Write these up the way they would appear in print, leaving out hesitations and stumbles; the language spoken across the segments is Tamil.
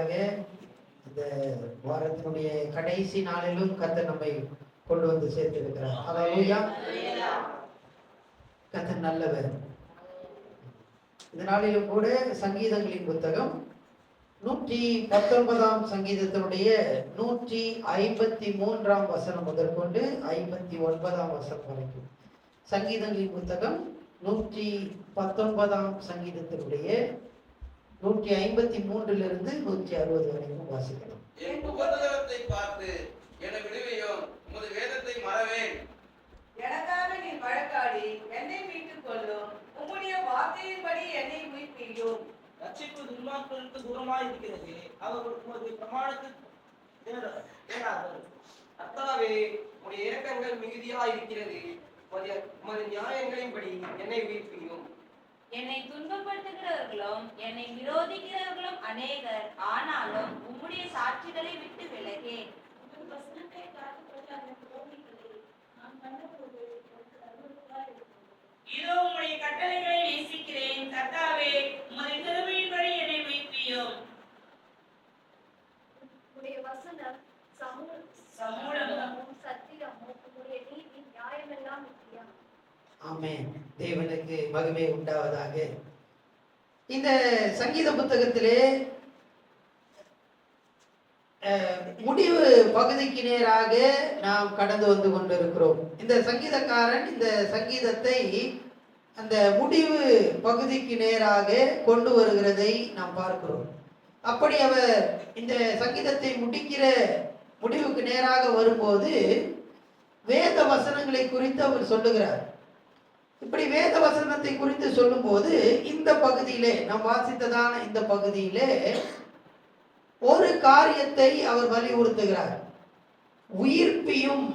கிருபையாக இந்த வாரத்தினுடைய கடைசி நாளிலும் கர்த்தர் நம்மை கொண்டு வந்து சேர்த்திருக்கிறார். ஹல்லேலூயா. கர்த்தர் நல்லவர். இந்த நாளிலும் கூட சங்கீதங்களின் புத்தகம் 119 சங்கீதத்தினுடைய 153 வசனம் முதற்கொண்டு 59 வசனம் வரைக்கும், சங்கீதங்களின் புத்தகம் 119 சங்கீதத்தினுடைய 153 160 வரைக்கும் வாசிக்கலாம். என் உபதேசத்தை பார்த்து என்னை விடுவியும், உமது வேதத்தை மறவேன். எனக்காக நீ வழக்காடி என்னை மீட்டுக் கொள்ளும், உம்முடைய வார்த்தையின்படி என்னை உயிர்ப்பியும். ரட்சிப்பு துன்மார்க்கர்களுக்கு தூரமாய் இருக்கிறது, அவர்கள் உமது பிரமாணத்துக்கு தேடார்கள். கர்த்தாவே, உம்முடைய இரக்கங்கள் மிகுதியாய் இருக்கிறது, உமது நியாயங்களின்படி என்னை உயிர்ப்பியும். என்னை துன்பப்படுத்துகிறவர்களும் என்னை விரோதிக்கிறவர்களும் அநேகர், ஆனாலும் உம்முடைய சாட்சிகளை விட்டு விலகேன். இதோ உம்முடைய கட்டளைகளை நேசிக்கிறேன். கர்த்தாவே, உமது கிருபையின்படி என்னை உயிர்ப்பியும். உம்முடைய வசனம் சமூலமும் சத்தியமும், உம்முடைய நீதி நியாயமெல்லாம் நித்தியம். ஆமென். தேவனுக்கு மகிமை உண்டாவதாக. இந்த சங்கீத புத்தகத்திலே முடிவு பகுதிக்கு நேராக நாம் கடந்து வந்து கொண்டிருக்கிறோம். இந்த சங்கீதக்காரன் இந்த சங்கீதத்தை அந்த முடிவு பகுதிக்கு நேராக கொண்டு வருகிறதை நாம் பார்க்கிறோம். அப்படி அவர் இந்த சங்கீதத்தை முடிக்கிற முடிவுக்கு நேராக வரும்போது வேத வசனங்களை குறித்து அவர் சொல்லுகிறார். இப்படி வேத வசனத்தை குறித்து சொல்லும்போது இந்த பகுதியிலே நாம் வாசித்ததான இந்த பகுதியிலே ஒரு காரியத்தை அவர் வலியுறுத்துகிறார். உயிர்ப்பியும்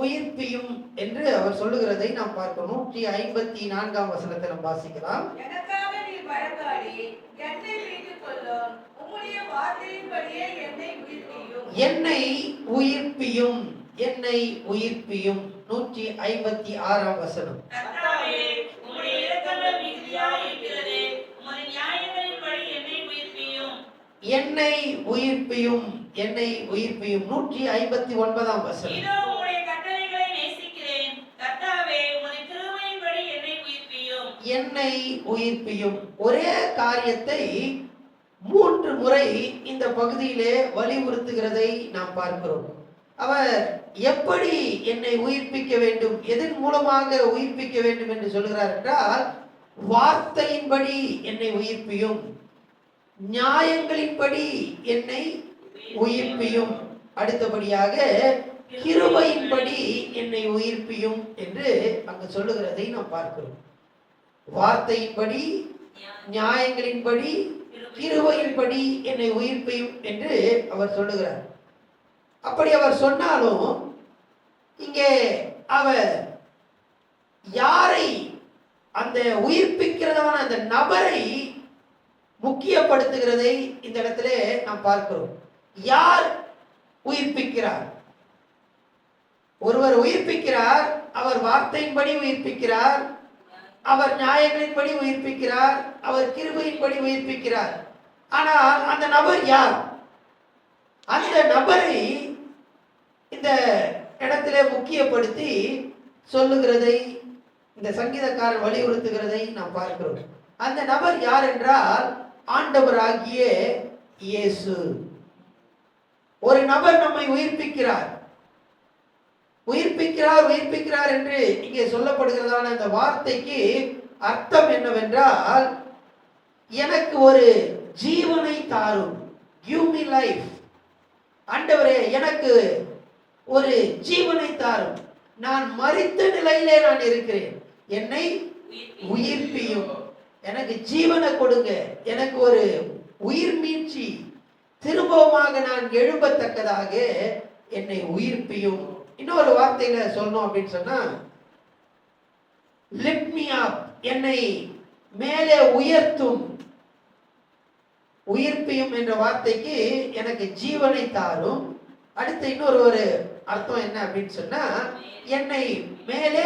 உயிர்ப்பியும் என்று அவர் சொல்லுகிறதை நாம் பார்க்கணும். 154 வசனத்தை நாம் வாசிக்கலாம். எனக்காக நீ வழக்காடி என்னை மீட்டுக் கொள்ளும், உம்முடைய வார்த்தையின்படியே என்னை உயிர்ப்பியும். என்னை உயிர்ப்பியும், என்னை உயிர்ப்பியும். 156 வசனம். கர்த்தாவே, உம்முடைய இரக்கங்கள் மிகுதியாய் இருக்கிறது, உமது நியாயங்களின்படி என்னை உயிர்ப்பியும். என்னை உயிர்ப்பியும், என்னை உயிர்ப்பியும். 159 வசனம். இதோ உம்முடைய கட்டளைகளை நேசிக்கிறேன். கர்த்தாவே, உமது கிருபையின்படி என்னை உயிர்ப்பியும். என்னை உயிர்ப்பியும். ஒரே காரியத்தை 3 முறை இந்த பகுதியிலே வலியுறுத்துகிறதை நாம் பார்க்கிறோம். அவர் எப்படி என்னை உயிர்ப்பிக்க வேண்டும், எதன் மூலமாக உயிர்ப்பிக்க வேண்டும் என்று சொல்கிறார் என்றால், வார்த்தையின்படி என்னை உயிர்ப்பியும், நியாயங்களின்படி என்னை உயிர்ப்பியும், அடுத்தபடியாக கிருபையின்படி என்னை உயிர்ப்பியும் என்று அங்கு சொல்லுகிறதை நாம் பார்க்கிறோம். வார்த்தையின்படி, நியாயங்களின்படி, கிருபையின்படி என்னை உயிர்ப்பியும் என்று அவர் சொல்லுகிறார். அப்படி அவர் சொன்னாலும் இங்கே அவர் யாரை, அந்த உயிர்ப்பிக்கிறதான அந்த நபரை முக்கியப்படுத்துகிறதை இந்த இடத்துல நாம் பார்க்கிறோம். யார் உயிர்ப்பிக்கிறார்? ஒருவர் உயிர்ப்பிக்கிறார், அவர் வார்த்தையின்படி உயிர்ப்பிக்கிறார், அவர் நியாயங்களின்படி உயிர்ப்பிக்கிறார், அவர் கிருபையின்படி உயிர்ப்பிக்கிறார். ஆனால் அந்த நபர் யார்? அந்த நபரை இந்த இடத்திலே முக்கியப்படுத்தி சொல்லுகிறதை இந்த சங்கீதக்காரர் வலியுறுத்துகிறதை நாம் பார்க்கிறோம். அந்த நபர் யார் என்றால் ஆண்டவராகிய இயேசு. ஒரு நபர் நம்மை உயிர்ப்பிக்கிறார், உயிர்ப்பிக்கிறார், உயிர்ப்பிக்கிறார் என்று இங்கே சொல்லப்படுகிறதான அந்த வார்த்தைக்கு அர்த்தம் என்னவென்றால், எனக்கு ஒரு ஜீவனை தாரும், give me life. ஆண்டவரே, எனக்கு ஒரு ஜீவனை தாரும், நான் மரித்த நிலையிலே நான் இருக்கிறேன், என்னை உயிர்ப்பியும், எனக்கு ஜீவனை கொடுங்க, எனக்கு ஒரு உயிர் மீட்சி, திரும்பமாக நான் எழும்பத்தக்கதாக என்னை உயிர்ப்பியும். இன்னொரு வார்த்தையில சொல்லணும் அப்படின்னு சொன்னா, lift me up, என்னை மேலே உயர்த்தும். உயிர்ப்பியும் என்ற வார்த்தைக்கு எனக்கு ஜீவனை தாரும். அடுத்து இன்னொரு அர்த்தம் என்ன அப்படின்னு சொன்னா, என்னை மேலே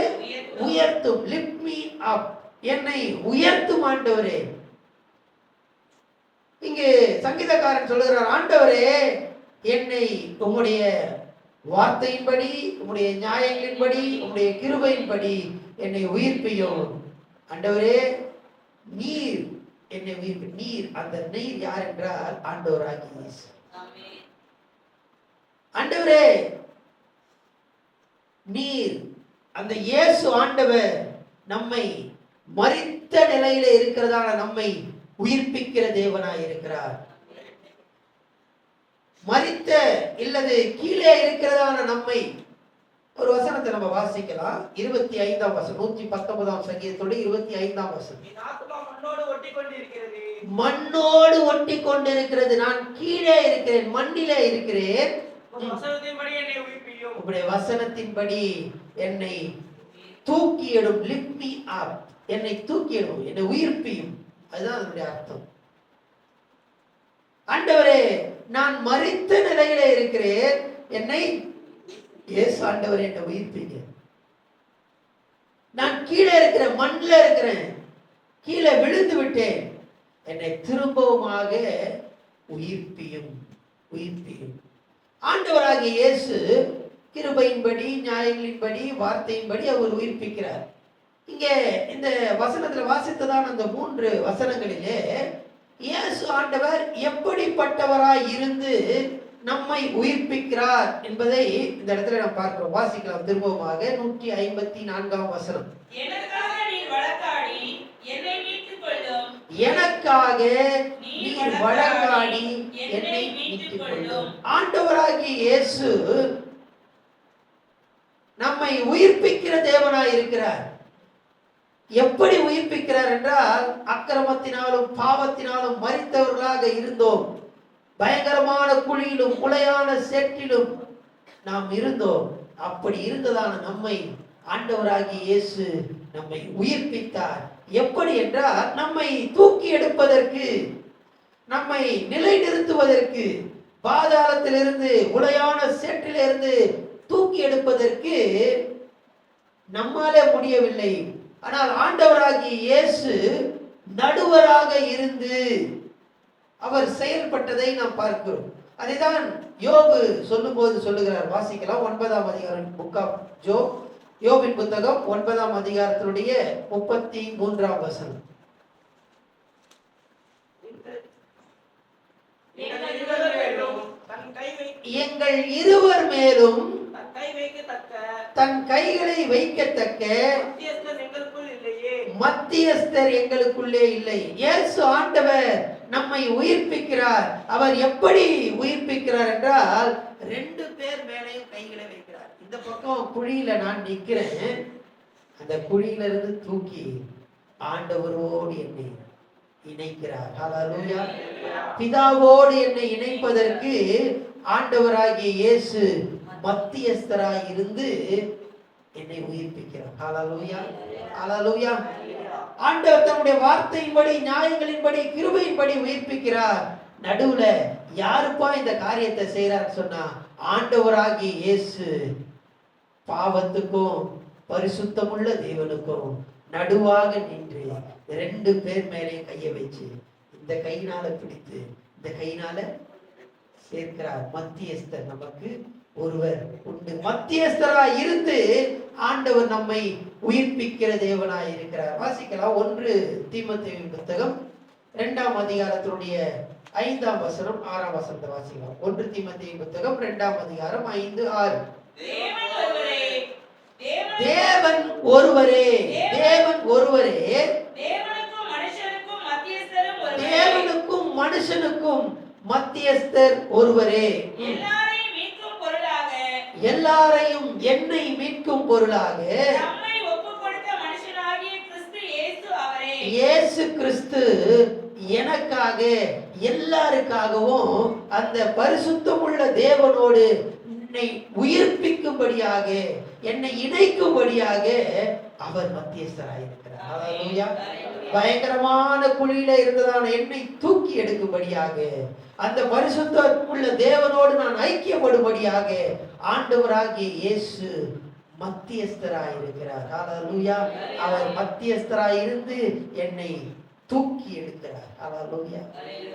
உயர்த்தும், லிஃப்ட் மீ அப், என்னை உயர்த்தும் ஆண்டவரே. இங்க இங்கு சங்கீதக்காரன் சொல்லுகிறார், ஆண்டவரே என்னை உம்முடைய வார்த்தையின்படி, உம்முடைய நியாயங்களின்படி, உம்முடைய கிருபையின்படி என்னை உயிர்ப்பியும். ஆண்டவரே நீர் என்னை உயிர்ப்பி. நீர், அந்த நீர் யார் என்றால் ஆண்டவராகிய இயேசு. ஆண்டவரே நீர், அந்த இயேசு ஆண்டவர் நம்மை மரித்த நிலையில இருக்கிறதான நம்மை உயிர்ப்பிக்கிற தேவனாய் இருக்கிறார். மரித்த இல்லது கீழே இருக்கிறதான நம்மை, ஒரு வசனத்தை நம்ம வாசிக்கலாம். 25ஆம் வசனம், 119ஆம் சங்கீதத்தோட 25ஆம் வசனம். மண்ணோடு ஒட்டி கொண்டிருக்கிறது. மண்ணோடு ஒட்டி கொண்டிருக்கிறது. நான் கீழே இருக்கிறேன், மண்ணிலே இருக்கிறேன். வசனத்தின்படி என்னை உயிர்ப்பியும். உங்களுடைய வசனத்தின்படி என்னை தூக்கியிடும். lift me up. என்னை தூக்கியிடும், என்னை உயிர்ப்பியும். அதுதான் அதனுடைய அர்த்தம். ஆண்டவரே நான் மரித்த நிலையில இருக்கிறேன், என்னை இயேசு ஆண்டவரே என்னை உயிர்ப்பீங்க. நான் கீழே இருக்கிறேன், மண்ணில் இருக்கிறேன், கீழே விழுந்து விட்டேன், என்னை திரும்பவுமாக உயிர்ப்பியும், உயிர்ப்பியும். ஆண்டவராகிய இயேசு கிருபையின்படி, நியாயங்களின்படி, வார்த்தையின்படி அவர் உயிர்ப்பிக்கிறார். இங்கே இந்த வசனத்துல வாசித்ததான அந்த 3 வசனங்களிலே இயேசு ஆண்டவர் எப்படிப்பட்டவராய் இருந்து நம்மை உயிர்ப்பிக்கிறார் என்பதை இந்த இடத்துல நாம் பார்க்கிறோம். வாசிக்கலாம் திரும்பவுமாக 154ஆம் வசனம். எனக்காக நீர் வழக்காடி என்னை மீட்டுக் கொள்ளும். எனக்காக நீர் வழக்காடி என்னை மீட்டுக் கொள்ளும். ஆண்டவராகிய இயேசு நம்மை உயிர்ப்பிக்கிற தேவனாய் இருக்கிறார். எப்படி உயிர்ப்பிக்கிறார் என்றால், அக்கிரமத்தினாலும் பாவத்தினாலும் மரித்தவர்களாக இருந்தோம். பயங்கரமான குழியிலும் குலையான சேற்றிலும் நாம் இருந்தோம். அப்படி இருந்ததான நம்மை ஆண்டவராகிய இயேசு நம்மை உயிர்ப்பித்தார். எப்படி என்றால், நம்மை தூக்கி எடுப்பதற்கு, நம்மை நிலைநிறுத்துவதற்கு, பாதாளத்திலிருந்து உலையான சேற்றிலிருந்து தூக்கி எடுப்பதற்கு நம்மாலே முடியவில்லை. ஆனால் ஆண்டவராகிய இயேசு நடுவராக இருந்து அவர் செயல்பட்டதை நாம் பார்க்கிறோம். அதைதான் யோபு சொல்லும்போது சொல்லுகிறார். வாசிக்கலாம் 9ஆம் அதிகாரம், புக் ஆஃப் ஜோப், யோபின் புத்தகம் 9ஆம் அதிகாரத்தினுடைய 33ஆம் வசனம். எங்கள் இருவர் மேலும் தன் கைகளை வைக்கத்தக்க மத்தியஸ்தர் எங்களுக்குள்ளே இல்லை. இயேசு ஆண்டவர் நம்மை உயிர்ப்பிக்கிறார். அவர் எப்படி உயிர்ப்பிக்கிறார் என்றால், 2 பேர் மேலேயும் கைகளை வைக்கிறார். இந்த பக்கம் குழியில நான் நிற்கிறேன், அந்த குழியில இருந்து தூக்கி ஆண்டவரோடு என்னை இணைக்கிறார். ஹல்லேலூயா. பிதாவோடு என்னை இணைப்பதற்கு ஆண்டவராகிய இயேசு மத்தியஸ்தராய் இருந்து என்னை உயிர்ப்பிக்கிறார். ஹல்லேலூயா, ஹல்லேலூயா. ஆண்டவர் தன்னுடைய வார்த்தையின்படி, நியாயங்களின்படி, கிருபையின்படி உயிர்ப்பிக்கிறார். நடுவுல யாருப்பா இந்த காரியத்தை செய்யறார் சொன்னா, ஆண்டவராகிய இயேசு பாவத்துக்கும் பரிசுத்தமுள்ள தேவனுக்கும் நடுவாக நின்று 2 பேர் மேலே கையை வச்சு இந்த கையினால பிடித்து இந்த கையினால சேர்க்கிறார். மத்தியஸ்தர் நமக்கு ஒருவர் உண்டு. மத்தியஸ்தராய் இருந்து ஆண்டவர் நம்மை உயிர்ப்பிக்கிற தேவனாய் இருக்கிறார். வாசிக்கலாம் 1 தீமோத்தேயுவின் புத்தகம் 2ஆம் அதிகாரத்தினுடைய 5ஆம் வசனம் 6ஆம் வசனத்தை வாசிக்கலாம். 1 தீமோத்தேயுவின் புத்தகம் 2ஆம் அதிகாரம் 5, 6. தேவன் ஒருவரே, தேவன் ஒருவரே, தேவனுக்கும் மனுஷனுக்கும் மத்தியஸ்தர் ஒருவரே. எல்லாரையும் என்னை மீட்கும் பொருளாக இயேசு கிறிஸ்து எனக்காக எல்லாருக்காகவும் அந்த பரிசுத்தமுள்ள தேவனோடு என்னை உயிர்ப்பிக்கும்படியாக, என்னை இணைக்கும்படியாக அவர் மத்தியஸ்தராயிருக்கிறார். ஹல்லேலூயா. பயங்கரமான குழியில இருந்ததான என்னை தூக்கி எடுக்கும்படியாக, அந்த பரிசுத்தமுள்ள தேவனோடு நான் ஐக்கியப்படும்படியாக ஆண்டவராகிய இயேசு மத்தியஸ்தராயிருக்கிறார். ஹல்லேலூயா. அவர் மத்தியஸ்தராயிருந்து என்னை தூக்கி எடுக்கிறார். ஹalleluya.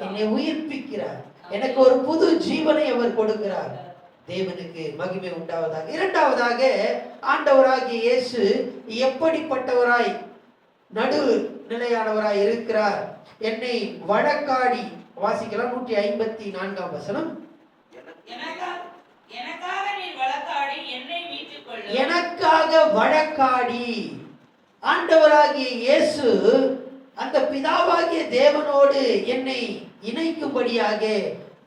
என்னை உயிர்ப்பிக்கிறார். எனக்கு ஒரு புது ஜீவனை அவர் கொடுக்கிறார். தேவனுக்கு மகிமை உண்டாவதாக. இரண்டாவதாக, ஆண்டவராகிய இயேசு எப்படிப்பட்டவராய் நடு நிலையானவராய் இருக்கிறார். என்னை வழக்காடி, வாசிக்கலாம் 154ஆம் வசனம். எனக்காக நீ வழக்காடி என்னை மீட்டுக் கொள்ளும். எனக்காக வழக்காடி. ஆண்டவராகிய இயேசு அந்த பிதாவாகிய தேவனோடு என்னை இணைக்கும்படியாக,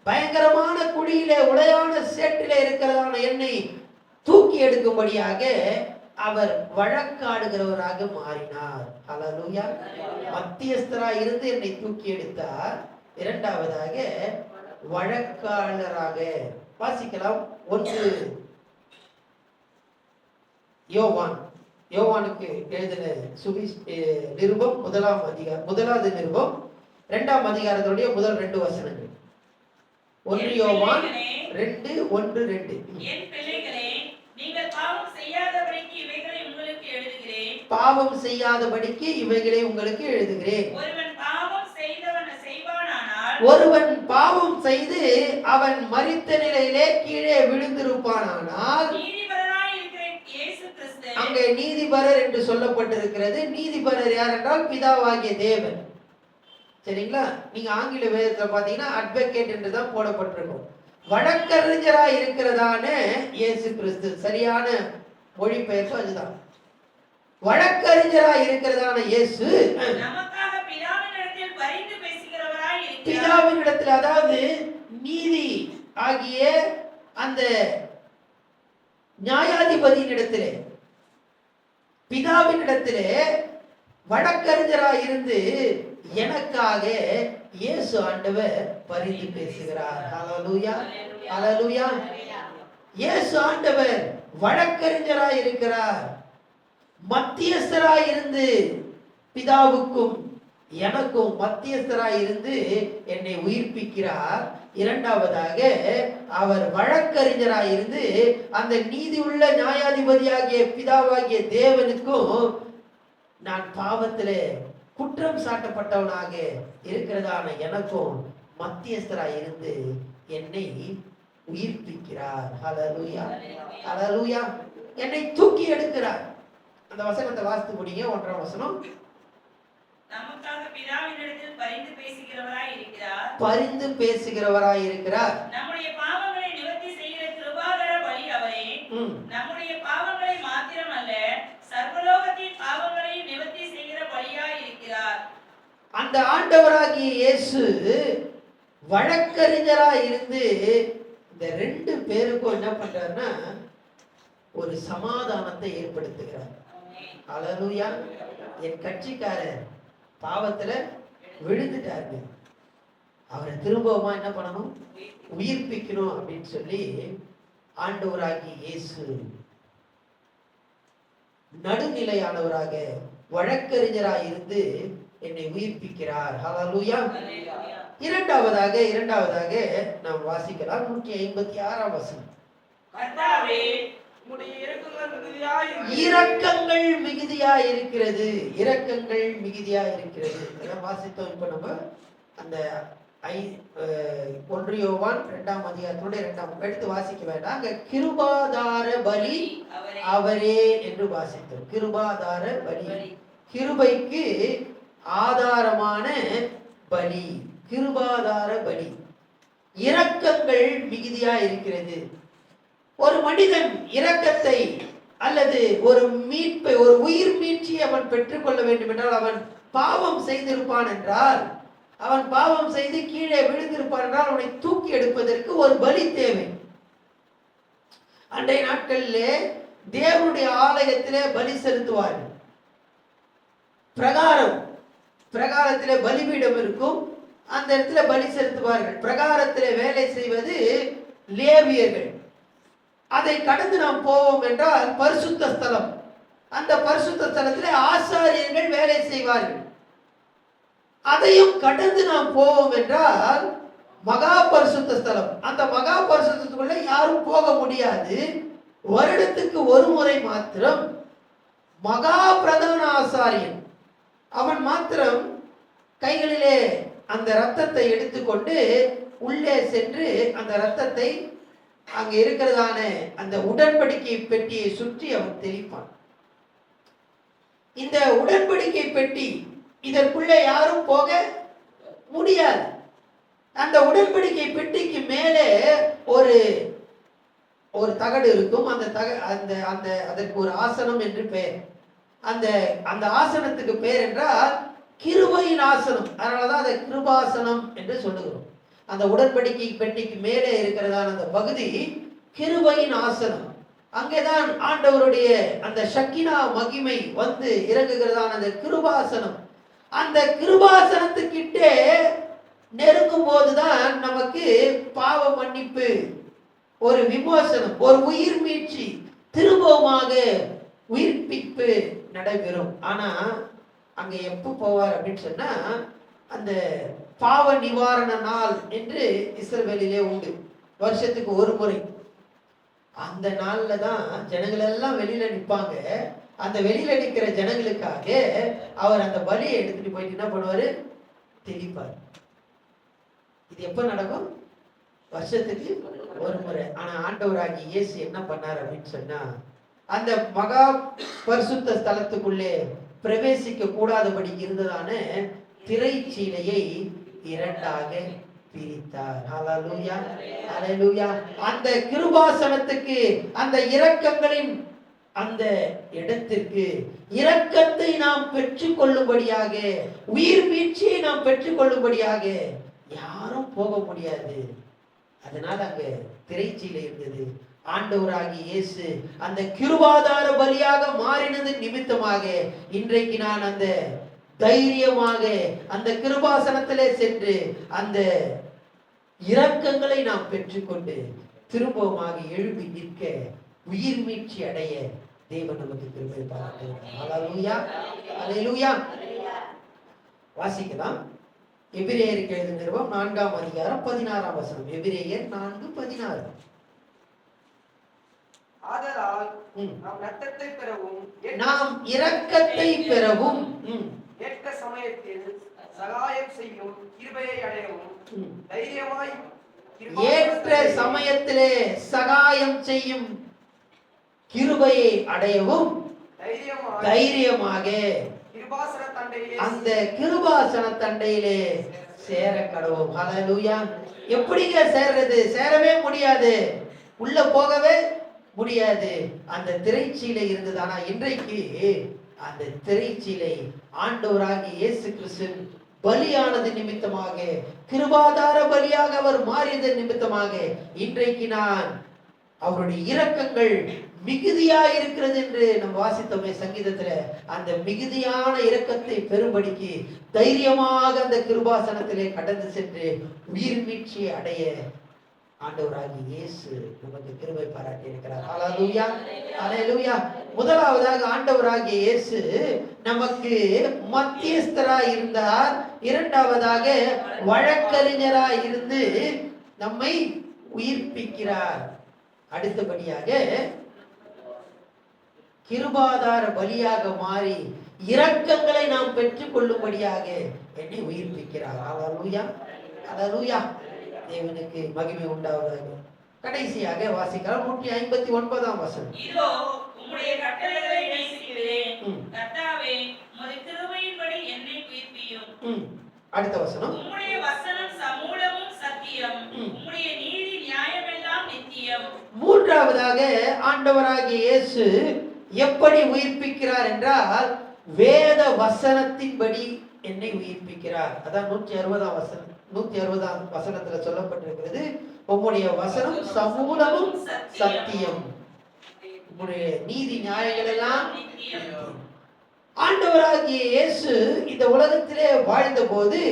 பயங்கரமான குழியிலே உளையான சேற்றிலே இருக்கிறதான என்னை தூக்கி எடுக்கும்படியாக அவர் வழக்காடுகிறவராக மாறினார். ஹalleluya. மத்தியஸ்தராய் இருந்து என்னை தூக்கி எடுத்தார். இரண்டாவதாக வழக்காளராக. வாசிக்கலாம் 1 யோவானுக்கு எழுதின நிருபம் 1வது நிருபம் 2ஆம் அதிகாரத்துடைய முதல் 2 வசனங்கள். 1 யோவான் 2:1-2. என் பிள்ளைகளே, நீங்கள் பாவம் செய்யாதபடிக்கு இவைகளை உங்களுக்கு எழுதுகிறேன். பாவம் செய்யாதபடிக்கு இவைகளை உங்களுக்கு எழுதுகிறேன். ஒருவன் பாவம் செய்வானானால், ஒருவன் பாவம் செய்து அவன் மரித்த நிலையிலே கீழே விழுந்திருப்பானானால், நீதிபரராய் இருக்கிற இயேசு கிறிஸ்து, அங்கே நீதிபரர் என்று சொல்லப்பட்டிருக்கிறது. நீதிபரர் யார் என்றால் பிதாவாகிய தேவன். சரிங்களா? நீங்க ஆங்கில வேதத்துல பாத்தீங்கன்னா அட்வொகேட் என்று தான் போடப்பட்டிருக்கும். வழக்கறிஞராய் இருக்கிறதான இயேசு கிறிஸ்து. சரியான மொழிபெயர்ப்பு அதுதான். வழக்கறிஞராய் இருக்கிறதான இயேசு நமக்காக பிதாவினிடத்தில் பரிந்து பேசுகிறவராய் இருக்கிறார். பிதாவினிடத்தில், அதாவது நீதி ஆகிய அந்த நியாயாதிபதியினிடத்திலே, பிதாவினிடத்திலே வழக்கறிஞராய் இருந்து எனக்காக இயேசு ஆண்டவர் பரிந்து பேசுகிறார். ஹalleluya. ஹalleluya. இயேசு ஆண்டவர் வழக்கறிஞராய் இருக்கிறார். மத்தியஸ்தராய் இருந்து பிதாவுக்கும் எனக்கும் மத்தியஸ்தராய் இருந்து என்னை உயிர்ப்பிக்கிறார். இரண்டாவதாக அவர் வழக்கறிஞராய் இருந்து அந்த நீதி உள்ள நியாயாதிபதியாகிய பிதாவாகிய தேவனுக்கும் நான் பாவத்திலே குற்றம் சாட்டப்பட்டவனாக இருக்கிறதான எனக்கும் மத்தியஸ்தராய் இருந்து என்னை உயிர்ப்பிக்கிறார். ஹalleluya. ஹalleluya. என்னை தூக்கி எடுக்கிறார். அந்த வசனத்தை வாசித்து முடிங்க. 1ஆம் வசனம். நமக்காக பிதாவினிடத்தில் பரிந்து பேசுகிறவராய் இருக்கிறார். பரிந்து பேசுகிறவராய் இருக்கிறார். நம்முடைய பாவங்களை நிவர்த்தி செய்கிற கிருபாகர பலி அவரே. நம்முடைய பாவங்களை மாத்திரமல்ல, சர்வலோகத்தின் பாவங்களை நிவர்த்தி செய்கிற பலியாய் இருக்கிறார். அந்த ஆண்டவராகிய இயேசு வழக்கறிஞராய் இருந்து இந்த 2 பேருக்கும் என்ன பண்றாருன்னா ஒரு சமாதானத்தை ஏற்படுத்துகிறார். ஹalleluya. என் கட்சிக்காரர் பாவத்துல விழுந்துட்டாரு, அவரை திரும்பவுமா என்ன பண்ணணும், உயிர்ப்பிக்கணும் அப்படின்னு சொல்லி ஆண்டவராகிய இயேசு நடுநிலையானவராக வழக்கறிஞராய் இருந்து என்னை உயிர்ப்பிக்கிறார். ஹalleluya. இரண்டாவதாக நாம் வாசிக்கலாம் 156ஆம் வசனம். கர்த்தாவே, உம்முடைய இரக்கங்கள் மிகுதியாய் இரக்கங்கள் மிகுதியாய் இருக்கிறது. இரக்கங்கள் மிகுதியாய் இருக்கிறது. இதெல்லாம் வாசித்தோம். இப்ப நம்ம அந்த 1 யோவான் 2ஆம் அதிகாரத்தோட 2ஆம் எடுத்து வாசிக்க வேண்டாம். அங்க கிருபாதார பலி அவரே என்று வாசித்தோம். கிருபாதார பலி, கிருபைக்கு ஆதாரமான பலி, கிருபாதார பலி. இரக்கங்கள் மிகுதியாய் இருக்கிறது. ஒரு மனிதன் இரக்கத்தை அல்லது ஒரு மீட்பை, ஒரு உயிர் மீட்சியை அவன் பெற்றுக்கொள்ள வேண்டும் என்றால், அவன் பாவம் செய்திருப்பான் என்றால், அவன் பாவம் செய்து கீழே விழுந்திருப்பான் என்றால், அவனை தூக்கி எடுப்பதற்கு ஒரு பலி தேவை. அன்றைய நாட்களிலே தேவனுடைய ஆலயத்திலே பலி செலுத்துவார்கள். பிரகாரத்திலே பலிபீடம் இருக்கும், அந்த இடத்துல பலி செலுத்துவார்கள். பிரகாரத்திலே வேலை செய்வது லேவியர்கள். அதை கடந்து நாம் போவோம் என்றால் பரிசுத்த ஸ்தலம். அந்த பரிசுத்த ஸ்தலத்திலே ஆசாரியர்கள் வேலை செய்வார்கள். அதையும் கடந்து நாம் போவோம் என்றால் மகா பரிசுத்த ஸ்தலம். அந்த மகா பரிசுத்தத்துக்குள்ள யாரும் போக முடியாது. வருடத்துக்கு ஒரு முறை மாத்திரம் மகா பிரதான ஆசாரியன் அவன் மாத்திரம் கைகளிலே அந்த ரத்தத்தை எடுத்துக்கொண்டு உள்ளே சென்று அந்த ரத்தத்தை அங்க இருக்கிறதான அந்த உடன்படிக்கை பெட்டியை சுற்றி அவன் தெளிப்பான். இந்த உடன்படிக்கை பெட்டி இதற்குள்ளே யாரும் போக முடியாது. அந்த உடன்படிக்கை பெட்டிக்கு மேலே ஒரு ஒரு தகடு இருக்கும். அந்த அதற்கு ஒரு ஆசனம் என்று பெயர். அந்த அந்த ஆசனத்துக்கு பெயர் என்றால் கிருபையின் ஆசனம். அதனாலதான் அதை கிருபாசனம் என்று சொல்லுகிறோம். அந்த உடன்படிக்கை பெட்டிக்கு மேலே இருக்கிறதான அந்த பகுதி கிருபையின் ஆசனம். அங்கேதான் ஆண்டவருடைய அந்த ஷக்கினா மகிமை வந்து இறங்குகிறதான அந்த கிருபாசனம். அந்த கிருபாசனத்துக்கிட்டே நெருங்கும் போதுதான் நமக்கு பாவ மன்னிப்பு, ஒரு விமோசனம், ஒரு உயிர் மீட்சி, திரும்பவுமாக உயிர்ப்பிப்பு நடைபெறும். ஆனா அங்க எப்ப போவார் அப்படின்னு சொன்னா, அந்த பாவ நிவாரண நாள் என்று இஸ்ரவேலிலே உண்டு, வருஷத்துக்கு ஒரு முறை. அந்த நாள்ல தான் ஜனங்கள் எல்லாம் வெளியில நிற்பாங்க. அந்த வெளியில நிற்கிற ஜனங்களுக்காக அவர் அந்த பலியை எடுத்துட்டு போயிட்டு என்ன பண்ணுவாரு, தெளிப்பார். இது எப்ப நடக்கும்? வருஷத்துக்கு ஒரு முறை. ஆனா ஆண்டவராகி இயேசு என்ன பண்ணார் அப்படின்னு சொன்னா, அந்த மகா பரிசுத்த ஸ்தலத்துக்குள்ளே பிரவேசிக்க கூடாதபடி இருந்ததான திரைச்சீலையை இரண்டாக பிரித்தார். ஹல்லேலூயா, ஹல்லேலூயா. அந்த கிருபாசனத்துக்கு, அந்த இரக்கங்களின் அந்த இடத்திற்கு இரக்கத்தை நாம் பெற்றுக் கொள்ளும்படியாக, உயிர் மீட்சியை நாம் பெற்றுக் கொள்ளும்படியாக யாரும் போக முடியாது. அதனால அங்க திரைச்சீலை இருந்தது. ஆண்டவராகி இயேசு அந்த கிருபாதார பலியாக மாறினது நிமித்தமாக இன்றைக்கு நான் அந்த தைரியமாக அந்த கிருபாசனத்திலே சென்று அந்த இரக்கங்களை நாம் பெற்றுக்கொண்டு திரும்பமாக எழுப்பி நிற்க, உயிர் மீட்சி அடைய தேவன் நமக்கு கிருபை பாராட்டுகிறார். ஹல்லேலூயா, ஹல்லேலூயா. வாசிக்கலாம். எபிரேயருக்கு எழுதின நிருபம் 4ஆம் அதிகாரம் 16ஆம் வசனம். எபிரேயர் 4:16. ஆதலால் நாம் இரக்கத்தை பெறவும், நாம் இரக்கத்தை பெறவும், ஏற்ற சமயத்தில் சகாயம் செய்யும் கிருபையை அடையவும் தைரியமாய், ஏற்ற சமயத்திலே சகாயம் செய்யும் கிருபையை அடையவும் தைரியமாக அந்த கிருபாசன தண்டையிலே சேர கடவோம். ஹல்லேலூயா. எப்படிங்க சேர்றது? சேரவே முடியாது, உள்ள போகவே முடியாது. அந்த திரைச்சீலை இருந்தது. ஆனா இன்றைக்கு அந்த திரைச்சீலை ஆண்டவராகிய இயேசு கிறிஸ்து பலியானது நிமித்தமாக, கிருபாதார பலியாக அவர் மாறியது நிமித்தமாக இன்றைக்கு நான் அவருடைய இரக்கங்கள் மிகுதியாய் இருக்கிறது என்று நம்ம வாசித்தோமே சங்கீதத்துல. அந்த மிகுதியான இரக்கத்தை பெறும்படிக்கு தைரியமாக அந்த கிருபாசனத்திலே கடந்து சென்று உயிர் மீட்சியை அடைய ஆண்டவராகிய இயேசு நமக்கு கிருபை பாராட்டி இருக்கிறார். ஹல்லேலூயா, ஹல்லேலூயா. முதலாவதாக ஆண்டவராகிய இயேசு நமக்கு மத்தியஸ்தராய் இருந்தார். இரண்டாவதாக வழக்கறிஞராய் இருந்து நம்மை உயிர்ப்பிக்கிறார். அடுத்தபடியாக கிருபாதார பலியாக மாறி இரக்கங்களை நாம் பெற்றுக் கொள்ளும்படியாக என்னை உயிர்ப்பிக்கிறார். ஹல்லேலூயா, ஹல்லேலூயா. தேவனுக்கு மகிமை உண்டாவதாக. கடைசியாக வாசிக்கலாம் 159ஆம் வசனம். இதோ உம்முடைய கட்டளைகளை நேசிக்கிறேன். கர்த்தாவே, உம்முடைய கிருபையின்படி என்னை உயிர்ப்பியும். அடுத்த வசனம். உம்முடைய வசனம் சமூலமும் சத்தியம். உம்முடைய நீதி நியாயமெல்லாம் நித்தியம். மூன்றாவதாக ஆண்டவராகிய இயேசு எப்படி உயிர்ப்பிக்கிறார் என்றால், வேத வசனத்தின்படி என்னை உயிர்ப்பிக்கிறார். அதான் 160ஆம் வசனம், 160ஆம் வசனத்துல சொல்லப்பட்டிருக்கிறது. உம்முடைய வசனம் சமூலமும் சத்தியம், உம்முடைய நீதி நியாயங்கள் எல்லாம் நித்தியம். ஆண்டவராகிய இயேசு இந்த உலகத்திலே வாழ்ந்த போது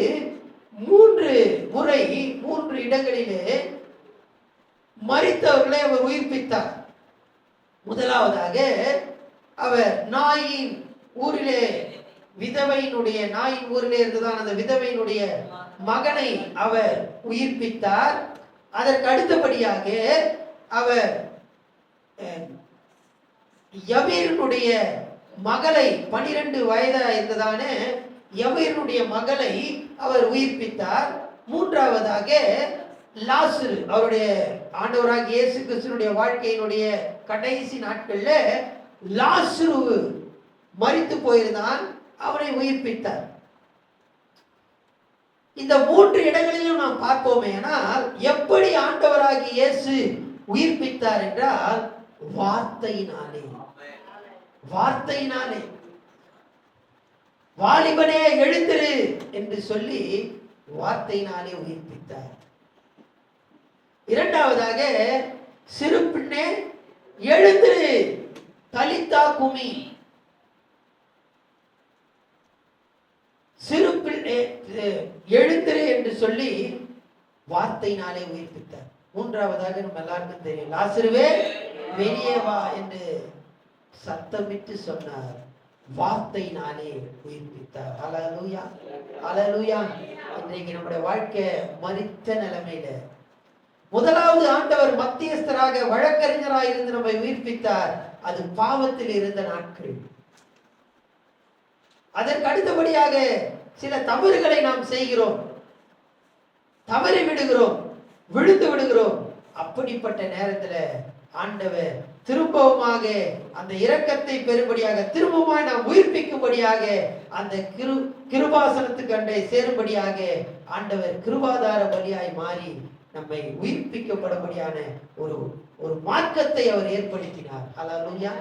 3 முறை 3 இடங்களிலே மரித்தவர்களை அவர் உயிர்ப்பித்தார். முதலாவதாக அவர் நாயின் ஊரிலே, விதவையினுடைய, நாயின் ஊரிலே இருந்ததான அந்த விதவையினுடைய மகனை அவர் உயிர்ப்பித்தார். அதற்கு அடுத்தபடியாக அவர் யவீருடைய மகளை, 12 வயதா இருந்ததான எவருடைய மகளை அவர் உயிர்ப்பித்தார். மூன்றாவதாக லாசரு, அவருடைய ஆண்டவராகிய இயேசு கிறிஸ்துவினுடைய வாழ்க்கையினுடைய கடைசி நாட்கள்ல லாசரு மரித்து போயிருந்தான், அவனை உயிர்ப்பித்தார். இந்த 3 இடங்களிலும் நாம் பார்ப்போமே, ஆனால் எப்படி ஆண்டவராகிய இயேசு உயிர்ப்பித்தார் என்றால் வார்த்தையினாலே. வார்த்தையினாலே. வாலிபனே எழுந்திரு என்று சொல்லி வார்த்தையினாலே உயிர்ப்பித்தார். இரண்டாவதாக சிறு பின்னே எழுந்திரு, தலித்தா குமி, சிறு பிள்ளை எழுந்திரு என்று சொல்லி வார்த்தையினாலே உயிர்ப்பித்தார். மூன்றாவதாக நம்ம எல்லாருக்கும் தெரியும், லாசருவே வெளியே வா என்று சத்தமிட்டு சொன்னார், வார்த்தையினாலே உயிர்ப்பித்தார். அல்லேலூயா, அல்லேலூயா. இன்றைக்கு நம்முடைய வாழ்க்கை மரித்த நிலைமையில முதலாவது ஆண்டவர் மத்தியஸ்தராக வழக்கறிஞராக இருந்து நம்மை உயிர்ப்பித்தார். அது பாவத்தில் இருந்த நாட்கள். அதற்கு அடுத்தபடியாக சில தவறுகளை நாம் செய்கிறோம், தவறி விடுகிறோம், விழுந்து விடுகிறோம். அப்படிப்பட்ட நேரத்துல ஆண்டவர் திரும்பவுமாக அந்த இரக்கத்தை பெறும்படியாக, திரும்பவுமாய் நாம் உயிர்ப்பிக்கும்படியாக, அந்த கிருபாசனத்துக்கு அண்டை சேரும்படியாக ஆண்டவர் கிருபாதார பலியாய் மாறி நம்மை உயிர்ப்பிக்கப்படும்படியான ஒரு மார்க்கத்தை அவர் ஏற்படுத்தினார். அல்லேலூயா.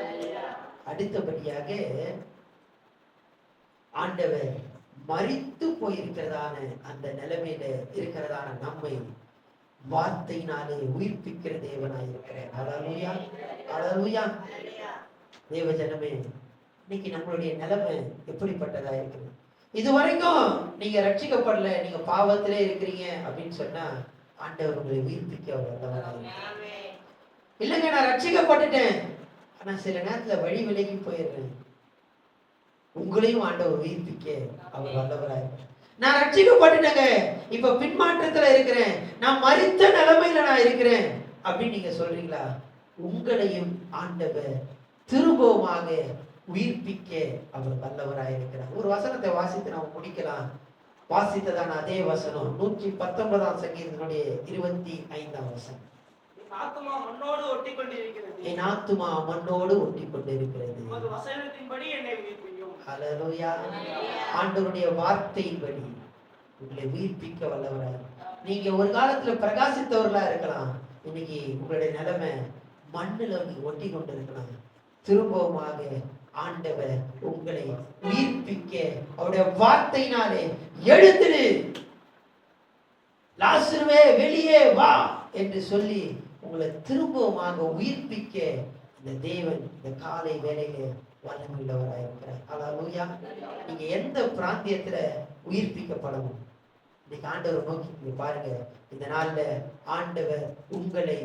அடுத்தபடியாக ஆண்டவர் மரித்து போயிருக்கிறதான அந்த நிலைமையில இருக்கிறதான நம்மை வார்த்தையினாலே உயிர்ப்பிக்கிற தேவனாய் இருக்கிறார். அல்லேலூயா, அல்லேலூயா. தேவ ஜனமே, இன்னைக்கு நம்மளுடைய நிலைமை எப்படிப்பட்டதா இருக்குது? இதுவரைக்கும் நீங்க ரட்சிக்கப்படல, நீங்க பாவத்திலே இருக்கிறீங்க அப்படின்னு சொன்னா ஆண்டவர் உங்களை உயிர்ப்பிக்க வல்லவராய். இல்லைங்க, நான் ரட்சிக்கப்பட்டுட்டேன், ஆனா சில நேரத்துல வழி விலகி போயிடுறேன், உங்களையும் ஆண்டவர் உயிர்ப்பிக்க அவர் வல்லவராய். நான் ரட்சிக்கப்பட்டுட்டேங்க, இப்ப பின்மாற்றத்துல இருக்கிறேன், நான் மரித்த நிலைமையில நான் இருக்கிறேன் அப்படின்னு நீங்க சொல்றீங்களா? உங்களையும் ஆண்டவர் திரும்பவுமாக உயிர்ப்பிக்க அவர் வல்லவராய் இருக்கிறார். ஒரு வசனத்தை வாசித்து நாம் முடிக்கலாம். வாசித்ததான அதே வசனம் 119ஆம் சங்கீதத்தினுடைய 25ஆம் வசனம். என் ஆத்துமா மண்ணோடு ஒட்டி கொண்டிருக்கிறது, என் ஆத்துமா மண்ணோடு ஒட்டி கொண்டிருக்கிறது, உமது வசனத்தின்படி என்னை உயிர்ப்பியும். அல்லேலூயா. ஆண்டவருடைய வார்த்தையின்படி உங்களை உயிர்ப்பிக்க வல்லவராய். நீங்க ஒரு காலத்துல பிரகாசித்தவர்களா இருக்கலாம், இன்னைக்கு உங்களுடைய நிலைமை மண்ணுல நீங்க ஒட்டி கொண்டு இருக்கலாம். திரும்பவுமாக ஆண்டவர் உங்களை உயிர்ப்பிக்க அவருடைய வார்த்தையினாலே எழுந்திரு, லாசருவே வெளியே வா என்று சொல்லி உங்களை திரும்பவுமாக உயிர்ப்பிக்க இந்த தேவன் இந்த காலை வேளையிலே வல்லமையுள்ளவராய் இருக்கிறார். அல்லேலூயா. நீங்க எந்த பிராந்தியத்துல உயிர்ப்பிக்கப்படணும், இன்னைக்கு ஆண்டவர் நோக்கி பாருங்க. இந்த நாள்ல ஆண்டவர் உங்களை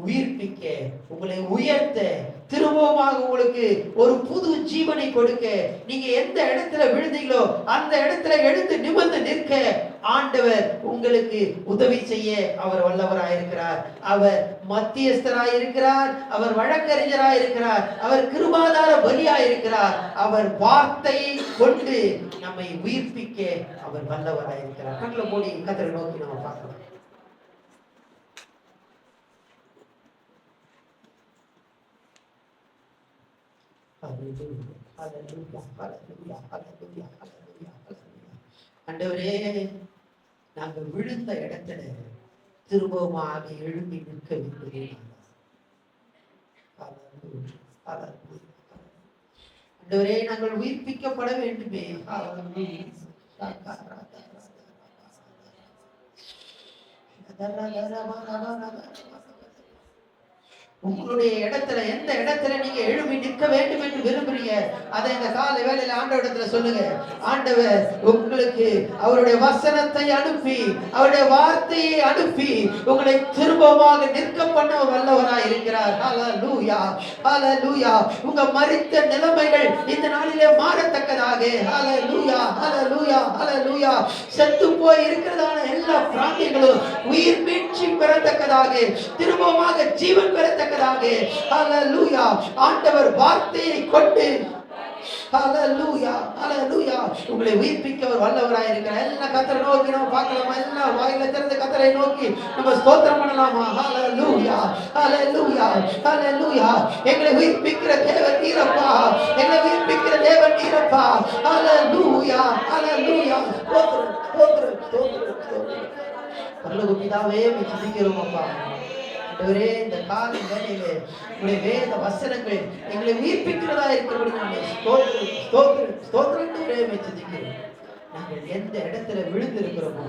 உயிர்ப்பிக்க, உங்களை உயர்த்த, திரும்பமாக உங்களுக்கு ஒரு புது ஜீவனை கொடுக்க, நீங்க எந்த இடத்துல விழுந்தீங்களோ அந்த இடத்துல எழுந்து நிமிர்ந்து நிற்க ஆண்டவர் உங்களுக்கு உதவி செய்ய அவர் வல்லவராயிருக்கிறார். அவர் மத்தியஸ்தராயிருக்கிறார், அவர் வழக்கறிஞராயிருக்கிறார், அவர் கிருபாதார பலியாயிருக்கிறார். அவர் வார்த்தையை கொண்டு நம்மை உயிர்ப்பிக்க அவர் வல்லவராயிருக்கிறார். கண்களை மூடி கர்த்தரை நோக்கி நம்ம பார்க்கலாம். ஆண்டவரே, நாங்கள் விழுந்த இடத்துல திரும்பமாக எழும்பி நிற்க வேண்டும். ஆண்டவரே, நாங்கள் உயிர்ப்பிக்கப்பட வேண்டுமே. உங்களுடைய இடத்துல எந்த இடத்துல நீங்க எழுப்பி நிற்க வேண்டும் என்று விரும்புறீங்க, அதை இந்த கால வேளையில ஆண்டவரிடத்துல சொல்லுங்க. ஆண்டவர் உங்களுக்கு அவருடைய வசனத்தை அனுப்பி, அவருடைய வார்த்தையை அனுப்பி உங்களை திரும்பமாக நிற்க பண்ண ஒரு வல்லவராய் இருக்கிறார். ஹல்லேலூயா, ஹல்லேலூயா. உங்க மரித்த நிலைமைகள் இந்த நாளிலே மாறத்தக்கதாக, ஹல்லேலூயா, ஹல்லேலூயா, ஹல்லேலூயா. செத்து போய் இருக்கிறதான எல்லா பிராணிகளும் உயிர் மீட்சி பெறத்தக்கதாக, திரும்பமாக ஜீவன் பெறத்தக்க. ஹல்லேலூயா. ஆண்டவர் வார்த்தையை கொண்டு ஹalleluya ஹalleluya. உங்களை உயிர்ப்பிக்க ஒரு வல்லவராய் இருக்கிறார். எல்லாம் கர்த்தரை நோக்கி நம்ம பார்க்கலாமா? எல்லாம் வாயில திறந்து கர்த்தரை நோக்கி நம்ம ஸ்தோத்திரம் பண்ணலாமா? ஹalleluya ஹalleluya ஹalleluya. எங்களை உயிர்ப்பிக்கிற தேவன் நீரப்பா, எங்களை உயிர்ப்பிக்கிற தேவன் நீரப்பா. ஹalleluya ஹalleluya. ஸ்தோத்திரம் ஸ்தோத்திரம் ஸ்தோத்திரம் ஸ்தோத்திரம். பரலோக பிதாவே உம்மை துதிக்கிறோம் அப்பா. ஆண்டவரே, இந்த காலை வேளையிலே உம்முடைய வேத வசனங்கள் எங்களை உயிர்ப்பிக்கிறதா இருக்கிறபடினாலே ஸ்தோத்திரம் ஸ்தோத்திரம் ஸ்தோத்திரம். ஆண்டவரே, உம்மை துதிக்கிறோம். நாங்கள் எந்த இடத்துல விழுந்து இருக்கிறோமோ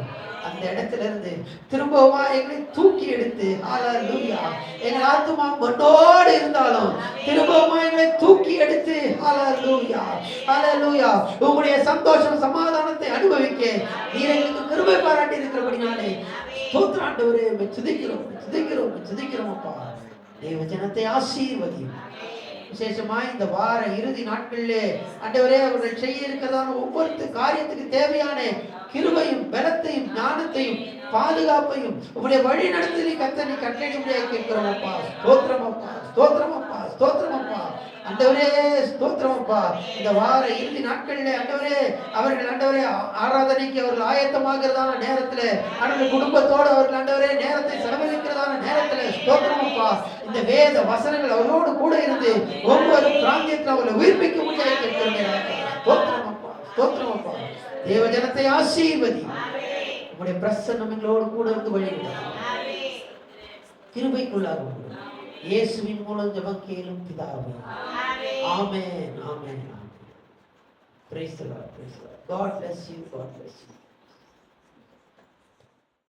அந்த இடத்துல இருந்து திரும்பவுமா எங்களை தூக்கி எடுத்து ஹalleluya, எங்கள் ஆத்துமா மண்ணோடு இருந்தாலும் திரும்பவுமா எங்களை தூக்கி எடுத்து ஹalleluya ஹalleluya உங்களுடைய சந்தோஷம் சமாதானத்தை அனுபவிக்க நீர் எங்களுக்கு கிருபை பாராட்டி இருக்கிறபடினாலே ஸ்தோத்திரம் ஆண்டவரே. உம்மை துதிக்கிறோம் துதிக்கிறோம் துதிக்கிறோம் அப்பா. தேவ ஜனத்தை ஆசீர்வதியும். விசேஷமாய் இந்த வார இறுதி நாட்களிலே ஆண்டவரே அவர்கள் செய்ய இருக்கிறதான ஒவ்வொரு காரியத்துக்கு தேவையான கிருபையும் பலத்தையும் ஞானத்தையும் பாதுகாப்பையும் உங்களுடைய வழி நடத்தலை கர்த்தனை கட்டளையிடும்படியாக கேட்கிறோம் அப்பா. ஸ்தோத்திரம் அப்பா ஸ்தோத்திரம் அப்பா ஸ்தோத்திரம் அப்பா. ஆண்டவரே ஸ்தோத்திரம் அப்பா. இந்த வார இறுதி நாட்களிலே ஆண்டவரே அவர்கள் ஆண்டவரே ஆராதனைக்கு அவர்கள் ஆயத்தமாகிறதான நேரத்தில் அவர்கள் குடும்பத்தோடு அவர்கள் ஆண்டவரே நேரத்தை செலவழிக்கிறதான நேரத்தில் ஸ்தோத்திரம் அப்பா. இந்த வேத வசனங்கள் அவர்களோடு கூட இருந்து ஒவ்வொரு பிராந்தியத்தில் அவர்களை உயிர்ப்பிக்க முடியாது கேட்கிறோம். ஸ்தோத்திரம் அப்பா ஸ்தோத்திரம் அப்பா. தேவ ஜனத்தை ஆசீர்வதி. உங்களுடைய பிரசன்னம் எங்களோடு கூட இருந்து வழிவிடும். கிருபைக்குள்ளாக இயேசுவின் மூலம் ஜெபம் கேளும் பிதாவே. ஆமென் ஆமென் ஆமென். Praise the Lord. Praise the Lord. God bless you. God bless you.